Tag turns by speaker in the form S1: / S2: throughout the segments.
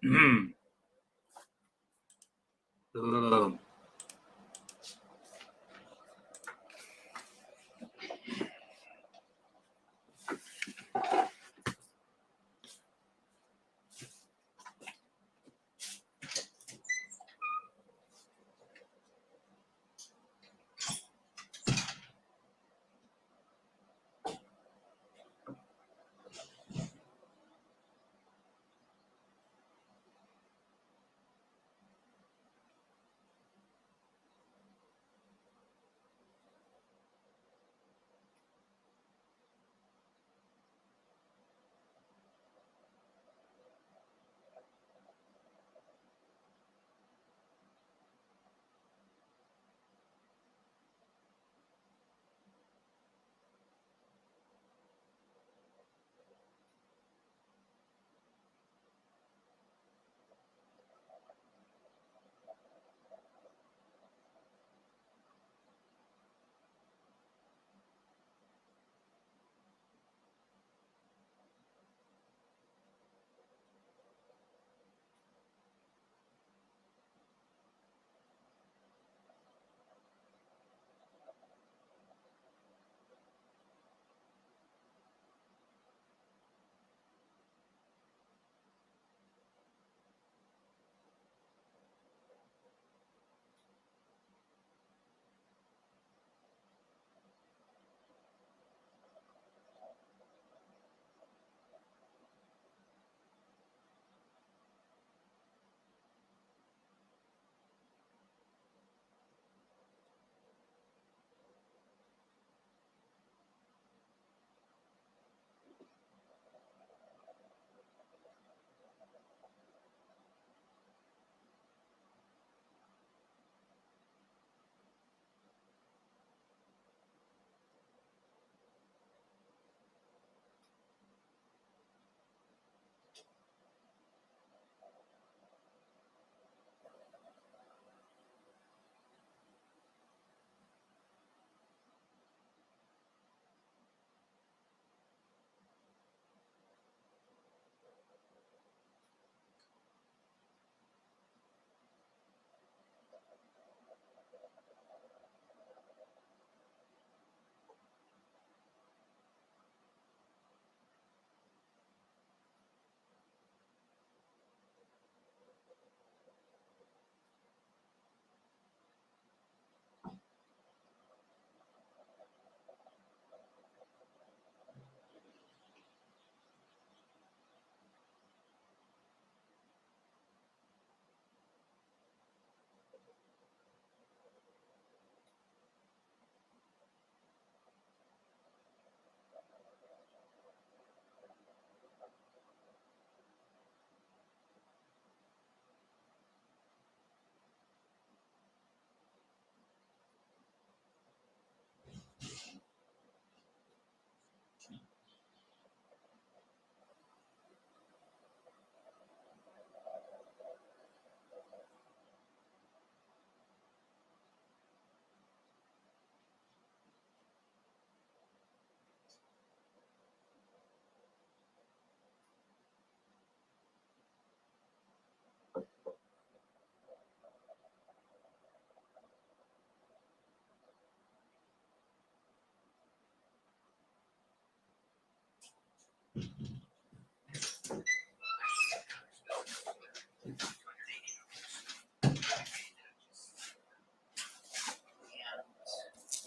S1: Mm. Ugh.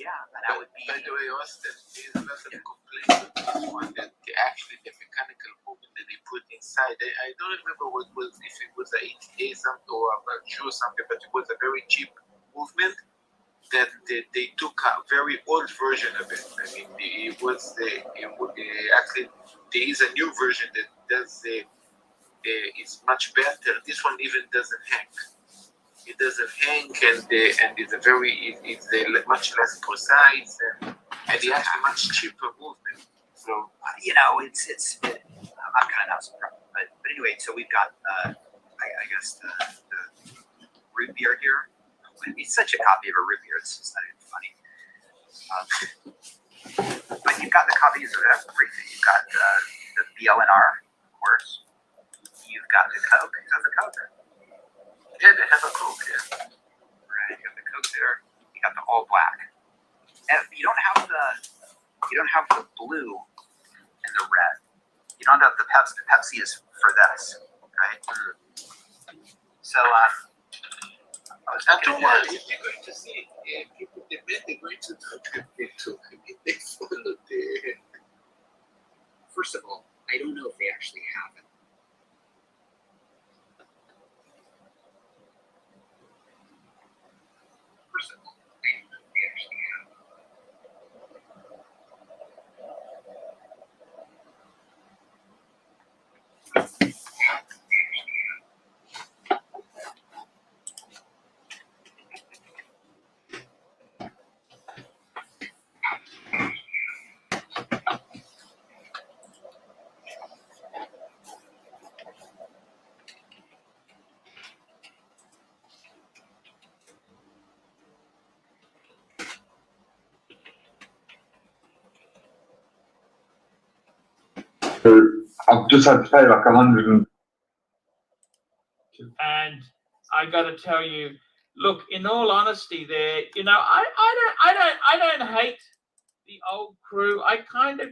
S2: Yeah, that would be.
S3: By the way, Austin, there's a lot of complaints on this one that the mechanical movement that they put inside. I don't remember what was, if it was a 80A something or a Virtue or something, but it was a very cheap movement that they took a very old version of it. I mean, actually there is a new version that does is much better. This one even doesn't hang. It doesn't hang, and it's a very it's much less precise, and it's actually much cheaper movement. So
S2: I'm kind of not surprised, but anyway, so we've got I guess the root beer here. It's such a copy of a root beer. It's just not even funny. But you've got the copies of everything. You've got the BLNR, of course. You've got the Coke. Is that the Coke?
S3: Yeah, they have a Coke, yeah.
S2: Right, you got the Coke there. You got the all black. And you don't have the blue and the red. You don't have the Pepsi. The Pepsi is for this, right? So I was
S3: And
S2: looking
S3: don't
S2: at
S3: worry, if you're going to see people, they're going to talk a bit too. I mean, they follow the.
S2: First of all, I don't know if they actually have it. First of all, I don't know if they actually have it.
S1: I've just had to pay like 100
S4: and I got to tell you, look, in all honesty, there, I don't hate the old crew. I kind of,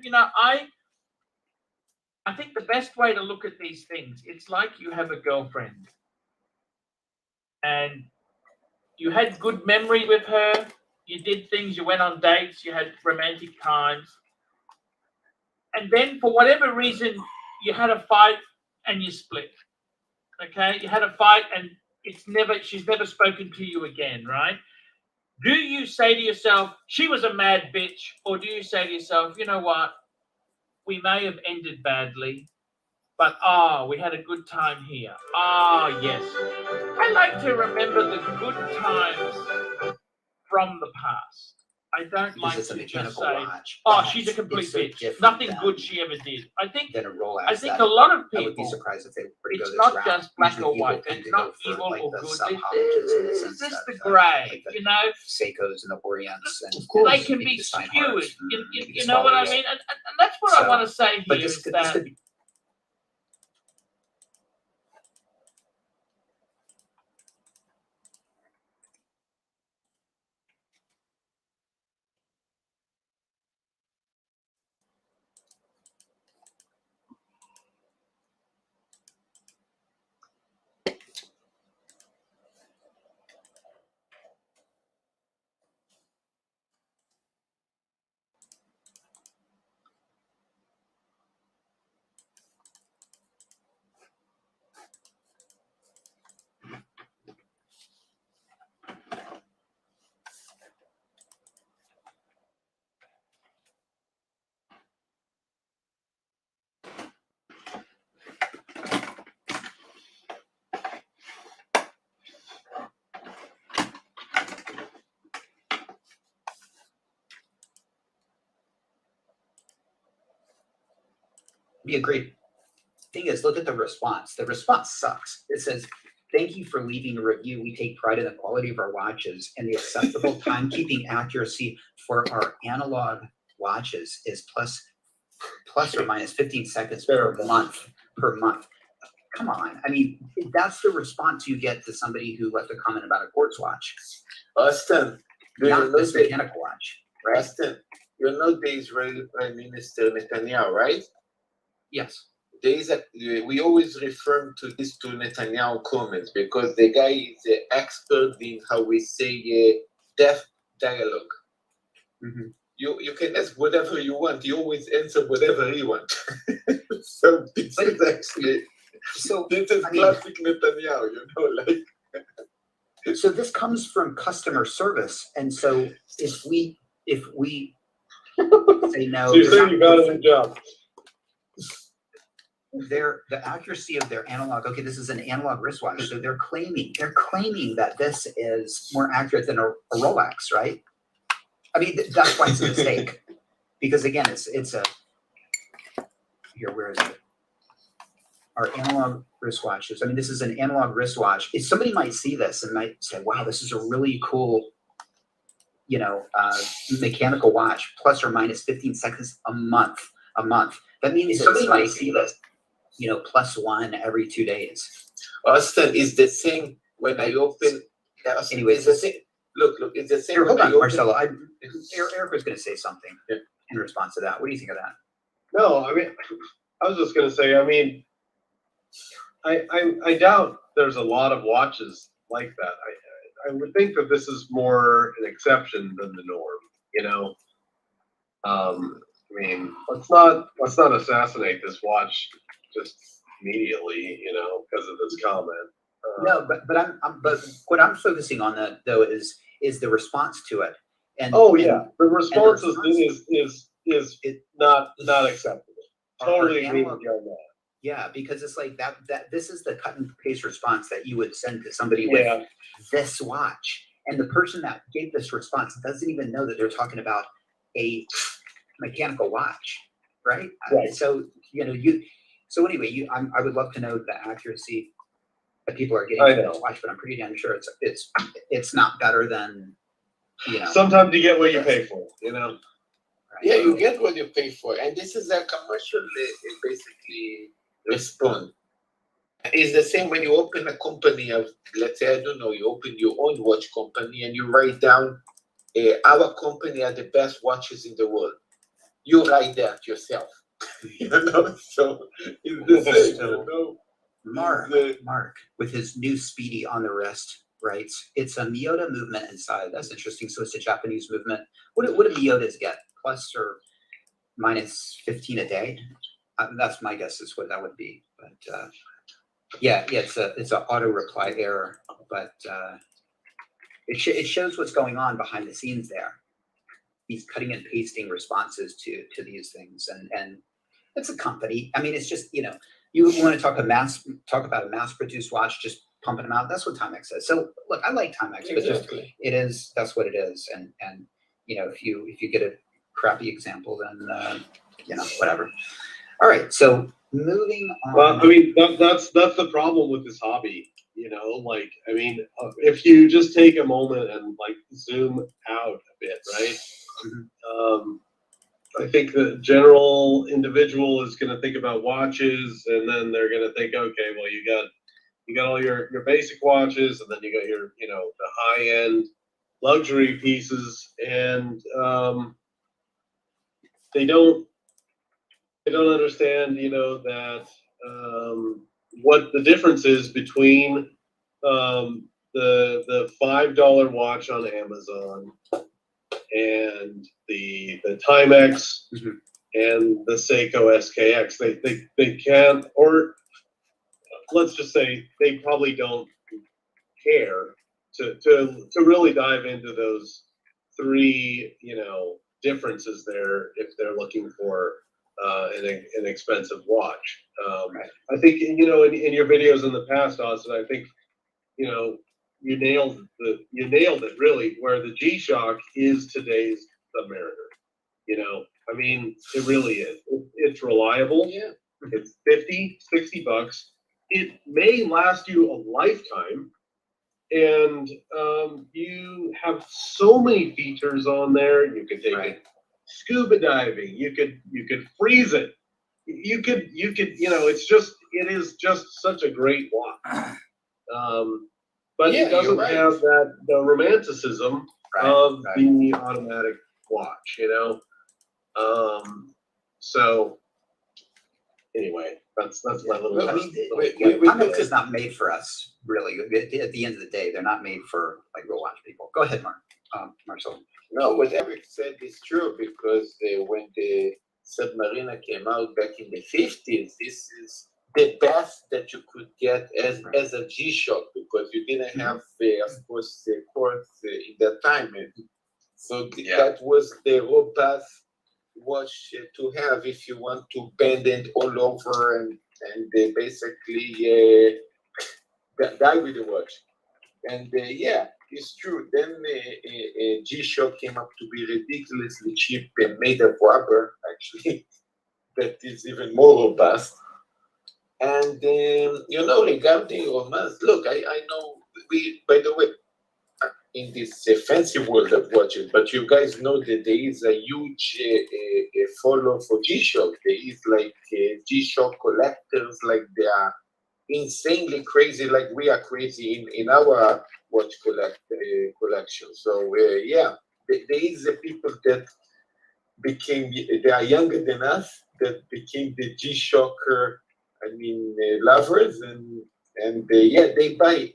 S4: I think the best way to look at these things, it's like you have a girlfriend, and you had good memory with her. You did things. You went on dates. You had romantic times, and then for whatever reason, you had a fight and you split. Okay, you had a fight and she's never spoken to you again, right? Do you say to yourself, she was a mad bitch, or do you say to yourself, you know what, we may have ended badly, but we had a good time here. Yes. I like to remember the good times from the past. I don't like
S5: Because it's a
S4: to just
S5: mechanical
S4: say,
S5: watch.
S4: oh,
S5: but
S4: she's a complete
S5: it's so
S4: bitch.
S5: different
S4: Nothing
S5: than-
S4: good she ever did. I think
S5: than a Rolex.
S4: a
S5: that
S4: lot of
S5: I would be
S4: people,
S5: surprised if they were to go
S4: it's
S5: this
S4: not
S5: route.
S4: just black
S5: Usually
S4: or
S5: people
S4: white.
S5: tend
S4: It's
S5: to
S4: not
S5: go for,
S4: evil
S5: like,
S4: or
S5: the
S4: good.
S5: sub-halogens and
S4: It's
S5: the
S4: just
S5: stuff,
S4: the gray,
S5: like the
S4: you know?
S5: Seikos and the Orients, and
S4: They can
S5: maybe
S4: be
S5: the
S4: skewed.
S5: Steinhardts,
S4: You
S5: maybe the
S4: know what I
S5: Squallers.
S4: mean? And that's what I
S5: So,
S4: want to say here.
S5: But this
S4: is
S5: could
S4: that
S5: be. Be a great thing is look at the response. The response sucks. It says, "Thank you for leaving a review. We take pride in the quality of our watches and the acceptable timekeeping accuracy for our analog watches is plus or minus 15 seconds per month. Come on. I mean, that's the response you get to somebody who left a comment about a quartz watch,
S3: Austin,
S5: not this mechanical watch, right?
S3: Austin, you know the Israeli Prime Minister Netanyahu, right?
S5: Yes.
S3: We always refer to this to Netanyahu comments because the guy is an expert in how we say deaf dialogue.
S5: Mm-hmm.
S3: You can ask whatever you want. You always answer whatever you want. So this is actually classic Netanyahu.
S5: So this comes from customer service, and so if we say no,
S1: So you're saying you got a new job?
S5: the accuracy of their analog. Okay, this is an analog wristwatch, so they're claiming that this is more accurate than a Rolex, right? I mean, that's why it's a mistake, because again, it's a here. Where is it? Our analog wristwatches. I mean, this is an analog wristwatch. If somebody might see this and might say, "Wow, this is a really cool, mechanical watch, plus or minus 15 seconds a month." That means somebody might see this. +1 every 2 days.
S3: Austin is the same when I open.
S5: Anyways,
S3: it's the same. Look, it's the same.
S5: Here, hold
S3: when
S5: on,
S3: I open-
S5: Marcelo. Eric was going to say something in response to that. What do you think of that?
S6: No, I mean, I was just gonna say, I mean, I doubt there's a lot of watches like that. I would think that this is more an exception than the norm, you know? I mean, let's not assassinate this watch just immediately, you know, because of this comment.
S5: No, but what I'm focusing on though is the response to it. And
S6: Oh yeah, the response
S5: response-
S6: is not acceptable. Totally agree
S5: analog-
S6: with you on that.
S5: Yeah, because it's like that this is the cut and paste response that you would send to somebody with
S6: Yeah,
S5: this watch. And the person that gave this response doesn't even know that they're talking about a mechanical watch, right?
S6: Right.
S5: So, so anyway, I would love to know the accuracy that people are getting
S6: I
S5: from
S6: know.
S5: this watch, but I'm pretty damn sure it's not better than,
S6: sometimes you get what you pay for, you know?
S5: right?
S3: Yeah, you get what you pay for, and this is a commercial basically response. It's the same when you open a company of, let's say, I don't know, you open your own watch company and you write down, our company are the best watches in the world. You write that yourself, so it's the same,
S5: So, Mark, with his new Speedy on the wrist, writes, it's a Miyota movement inside. That's interesting. So it's a Japanese movement. What do Miyotas get? Plus or minus 15 a day? That's my guess is what that would be. But yeah, it's a auto reply error, but it shows what's going on behind the scenes there. He's cutting and pasting responses to these things, and it's a company. I mean, it's just you want to talk about a mass-produced watch, just pumping them out. That's what Timex is. So look, I like Timex, but just that's what it is. And if you get a crappy example, then whatever. All right, so moving on.
S6: Well, I mean, that's the problem with this hobby, like, I mean, if you just take a moment and like zoom out a bit, right? I think the general individual is going to think about watches, and then they're going to think, okay, well, you got all your basic watches, and then you got your, the high end luxury pieces, and they don't understand, that what the difference is between the $5 watch on Amazon and the Timex and the Seiko SKX. They can't, or let's just say they probably don't care to really dive into those three, differences there if they're looking for an expensive watch. I think, in your videos in the past, Austin, I think, you nailed it really, where the G-Shock is today's Submariner. I mean, it really is. It's reliable.
S3: Yeah.
S6: It's $50-$60. It may last you a lifetime, and you have so many features on there. You can take it scuba diving. You could freeze it. You could it is just such a great watch. But it doesn't have the romanticism of the automatic watch, So anyway, that's my little.
S5: I mean, Timex is not made for us, really. At the end of the day, they're not made for like real watch people. Go ahead, Marcel.
S3: No, what Eric said is true, because when the Submariner came out back in the 50s, this is the best that you could get as a G-Shock, because you didn't have, of course, the quartz in that time. So that was the robust watch to have if you want to bend it all over and basically die with the watch. And it's true. Then G-Shock came up to be ridiculously cheap and made of rubber, actually, that is even more robust. And regarding romance, look, I know by the way, in this fancy world of watches, but you guys know that there is a huge follow for G-Shock. There is like G-Shock collectors, like they are insanely crazy, like we are crazy in our watch collection. So yeah, there is people that became, they are younger than us, that became the G-Shocker, lovers, and yeah, they buy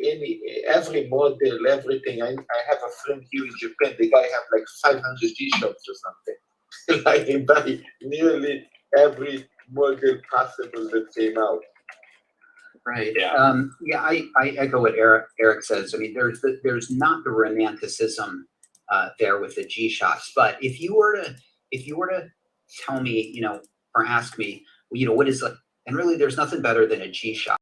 S3: every model, everything. I have a friend here in Japan. The guy have like 500 G-Shocks or something. Like he buy nearly every model possible that came out.
S5: Right.
S1: Yeah.
S5: Yeah, I echo what Eric says. I mean, there's not the romanticism there with the G-Shocks, but if you were to tell me, or ask me, what is like, and really, there's nothing better than a G-Shock.